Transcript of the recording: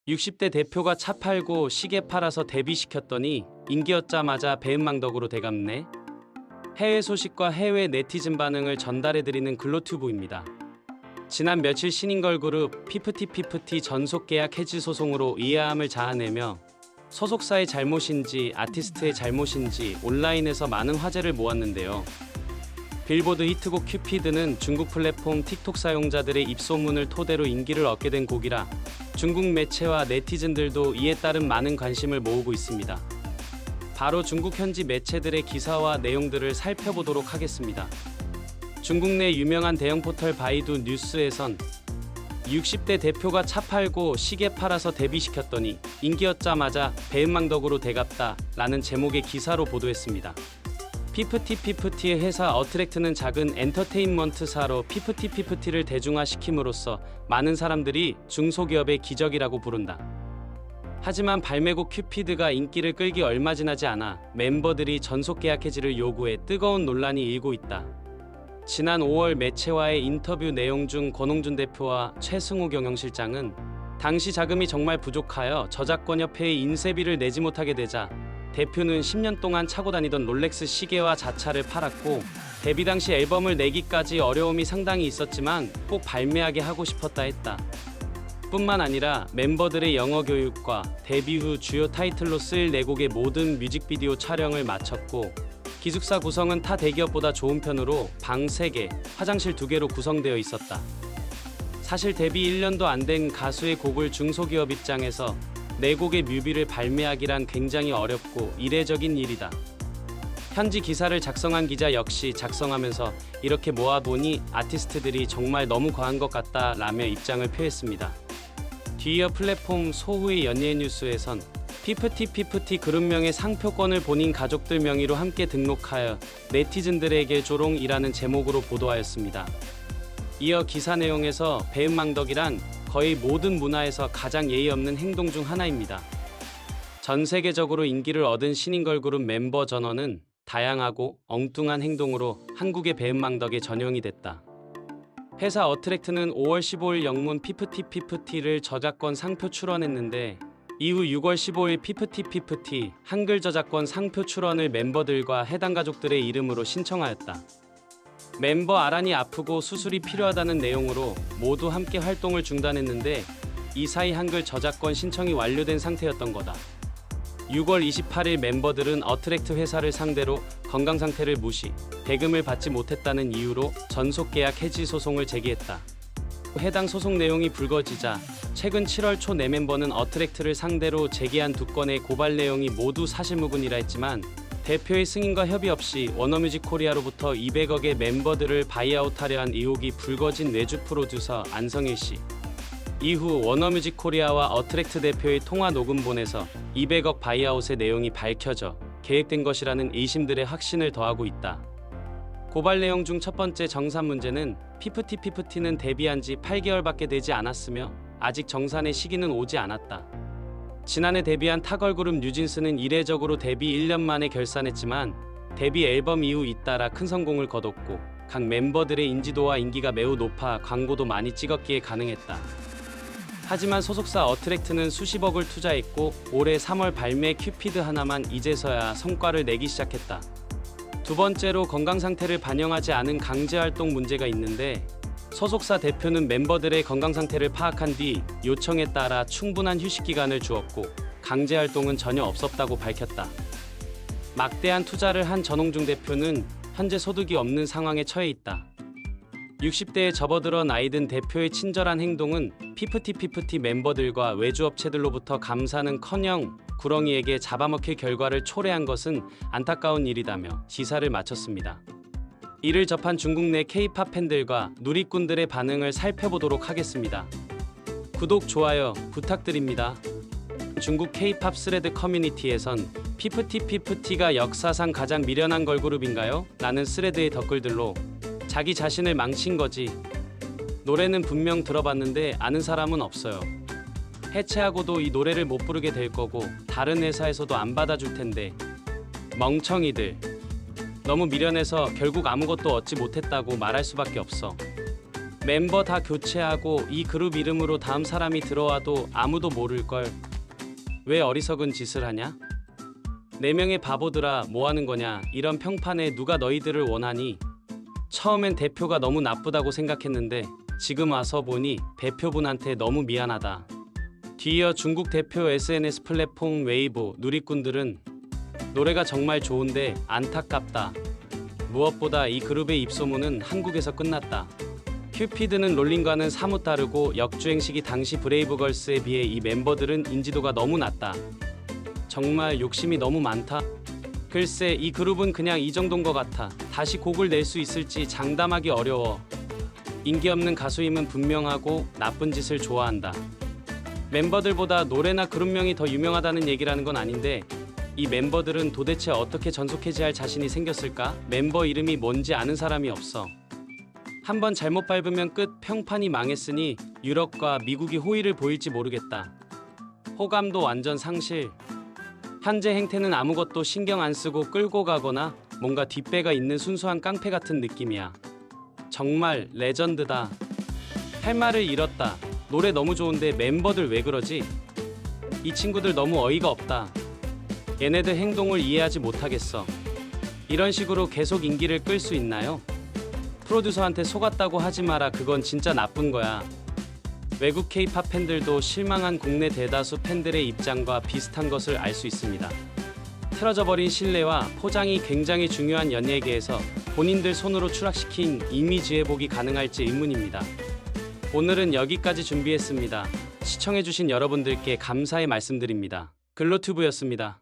60대 대표가 차 팔고 시계 팔아서 데뷔시켰더니 인기였자마자 배은망덕으로 대감네. 해외 소식과 해외 네티즌 반응을 전달해드리는 글로튜브입니다. 지난 며칠 신인 걸그룹 피프티피프티 전속 계약 해지 소송으로 이해함을 자아내며 소속사의 잘못인지 아티스트의 잘못인지 온라인에서 많은 화제를 모았는데요. 빌보드 히트곡 큐피드는 중국 플랫폼 틱톡 사용자들의 입소문을 토대로 인기를 얻게 된 곡이라 중국 매체와 네티즌들도 이에 따른 많은 관심을 모으고 있습니다. 바로 중국 현지 매체들의 기사와 내용들을 살펴보도록 하겠습니다. 중국 내 유명한 대형 포털 바이두 뉴스에선 60대 대표가 차 팔고 시계 팔아서 데뷔시켰더니 인기였자마자 배은망덕으로 대갑다 라는 제목의 기사로 보도했습니다. 피프티피프티의 회사 어트랙트는 작은 엔터테인먼트사로 피프티피프티를 대중화시킴으로써 많은 사람들이 중소기업의 기적이라고 부른다. 하지만 발매곡 큐피드가 인기를 끌기 얼마 지나지 않아 멤버들이 전속 계약 해지를 요구해 뜨거운 논란이 일고 있다. 지난 5월 매체와의 인터뷰 내용 중 권홍준 대표와 최승우 경영실장은 당시 자금이 정말 부족하여 저작권협회에 인쇄비를 내지 못하게 되자 대표는 10년 동안 차고 다니던 롤렉스 시계와 자차를 팔았고 데뷔 당시 앨범을 내기까지 어려움이 상당히 있었지만 꼭 발매하게 하고 싶었다 했다. 뿐만 아니라 멤버들의 영어 교육과 데뷔 후 주요 타이틀로 쓸 4곡의 모든 뮤직비디오 촬영을 마쳤고 기숙사 구성은 타 대기업보다 좋은 편으로 방 3개, 화장실 2개로 구성되어 있었다. 사실 데뷔 1년도 안 된 가수의 곡을 중소기업 입장에서 4곡의 뮤비를 발매하기란 굉장히 어렵고 이례적인 일이다. 현지 기사를 작성한 기자 역시 작성하면서 이렇게 모아보니 아티스트들이 정말 너무 과한 것 같다 라며 입장을 표했습니다. 뒤이어 플랫폼 소후의 연예뉴스에선 피프티피프티 그룹명의 상표권을 본인 가족들 명의로 함께 등록하여 네티즌들에게 조롱이라는 제목으로 보도하였습니다. 이어 기사 내용에서 배은망덕이란 거의 모든 문화에서 가장 예의 없는 행동 중 하나입니다. 전 세계적으로 인기를 얻은 신인 걸그룹 멤버 전원은 다양하고 엉뚱한 행동으로 한국의 배은망덕의 전형이 됐다. 회사 어트랙트는 5월 15일 영문 피프티피프티를 저작권 상표 출원했는데 이후 6월 15일 피프티피프티 한글 저작권 상표 출원을 멤버들과 해당 가족들의 이름으로 신청하였다. 멤버 아란이 아프고 수술이 필요하다는 내용으로 모두 함께 활동을 중단했는데 이 사이 한글 저작권 신청이 완료된 상태였던 거다. 6월 28일 멤버들은 어트랙트 회사를 상대로 건강 상태를 무시, 대금을 받지 못했다는 이유로 전속 계약 해지 소송을 제기했다. 해당 소송 내용이 불거지자 최근 7월 초 4멤버는 어트랙트를 상대로 제기한 2건의 고발 내용이 모두 사실무근이라 했지만 대표의 승인과 협의 없이 워너뮤직 코리아로부터 200억의 멤버들을 바이아웃하려 한 의혹이 불거진 외주 프로듀서 안성일 씨. 이후 워너뮤직 코리아와 어트랙트 대표의 통화 녹음본에서 200억 바이아웃의 내용이 밝혀져 계획된 것이라는 의심들의 확신을 더하고 있다. 고발 내용 중 첫 번째 정산 문제는 피프티피프티는 데뷔한 지 8개월밖에 되지 않았으며 아직 정산의 시기는 오지 않았다. 지난해 데뷔한 타 걸그룹 뉴진스는 이례적으로 데뷔 1년 만에 결산했지만 데뷔 앨범 이후 잇따라 큰 성공을 거뒀고 각 멤버들의 인지도와 인기가 매우 높아 광고도 많이 찍었기에 가능했다. 하지만 소속사 어트랙트는 수십억을 투자했고 올해 3월 발매 큐피드 하나만 이제서야 성과를 내기 시작했다. 두 번째로 건강 상태를 반영하지 않은 강제 활동 문제가 있는데 소속사 대표는 멤버들의 건강 상태를 파악한 뒤 요청에 따라 충분한 휴식 기간을 주었고 강제 활동은 전혀 없었다고 밝혔다. 막대한 투자를 한 전홍중 대표는 현재 소득이 없는 상황에 처해 있다. 60대에 접어들어 나이든 대표의 친절한 행동은 피프티피프티 멤버들과 외주업체들로부터 감사는커녕 구렁이에게 잡아먹힐 결과를 초래한 것은 안타까운 일이다며 시사를 마쳤습니다. 이를 접한 중국 내 K-팝 팬들과 누리꾼들의 반응을 살펴보도록 하겠습니다. 구독, 좋아요 부탁드립니다. 중국 K-팝 스레드 커뮤니티에선 피프티피프티가 역사상 가장 미련한 걸그룹인가요? 라는 스레드의 댓글들로 자기 자신을 망친 거지. 노래는 분명 들어봤는데 아는 사람은 없어요. 해체하고도 이 노래를 못 부르게 될 거고 다른 회사에서도 안 받아줄 텐데. 멍청이들. 너무 미련해서 결국 아무것도 얻지 못했다고 말할 수밖에 없어. 멤버 다 교체하고 이 그룹 이름으로 다음 사람이 들어와도 아무도 모를걸. 왜 어리석은 짓을 하냐? 4명의 바보들아 뭐하는 거냐. 이런 평판에 누가 너희들을 원하니? 처음엔 대표가 너무 나쁘다고 생각했는데 지금 와서 보니 대표분한테 너무 미안하다. 뒤이어 중국 대표 SNS 플랫폼 웨이보 누리꾼들은 노래가 정말 좋은데 안타깝다. 무엇보다 이 그룹의 입소문은 한국에서 끝났다. 큐피드는 롤링과는 사뭇 다르고 역주행시기 당시 브레이브걸스에 비해 이 멤버들은 인지도가 너무 낮다. 정말 욕심이 너무 많다. 글쎄 이 그룹은 그냥 이 정도인 것 같아. 다시 곡을 낼 수 있을지 장담하기 어려워. 인기 없는 가수임은 분명하고 나쁜 짓을 좋아한다. 멤버들보다 노래나 그룹명이 더 유명하다는 얘기라는 건 아닌데 이 멤버들은 도대체 어떻게 전속해지할 자신이 생겼을까? 멤버 이름이 뭔지 아는 사람이 없어. 한번 잘못 밟으면 끝. 평판이 망했으니 유럽과 미국이 호의를 보일지 모르겠다. 호감도 완전 상실. 현재 행태는 아무것도 신경 안 쓰고 끌고 가거나 뭔가 뒷배가 있는 순수한 깡패 같은 느낌이야. 정말 레전드다. 할 말을 잃었다. 노래 너무 좋은데 멤버들 왜 그러지? 이 친구들 너무 어이가 없다. 얘네들 행동을 이해하지 못하겠어. 이런 식으로 계속 인기를 끌 수 있나요? 프로듀서한테 속았다고 하지 마라. 그건 진짜 나쁜 거야. 외국 K-팝 팬들도 실망한 국내 대다수 팬들의 입장과 비슷한 것을 알 수 있습니다. 틀어져 버린 신뢰와 포장이 굉장히 중요한 연예계에서 본인들 손으로 추락시킨 이미지 회복이 가능할지 의문입니다. 오늘은 여기까지 준비했습니다. 시청해주신 여러분들께 감사의 말씀드립니다. 글로튜브였습니다.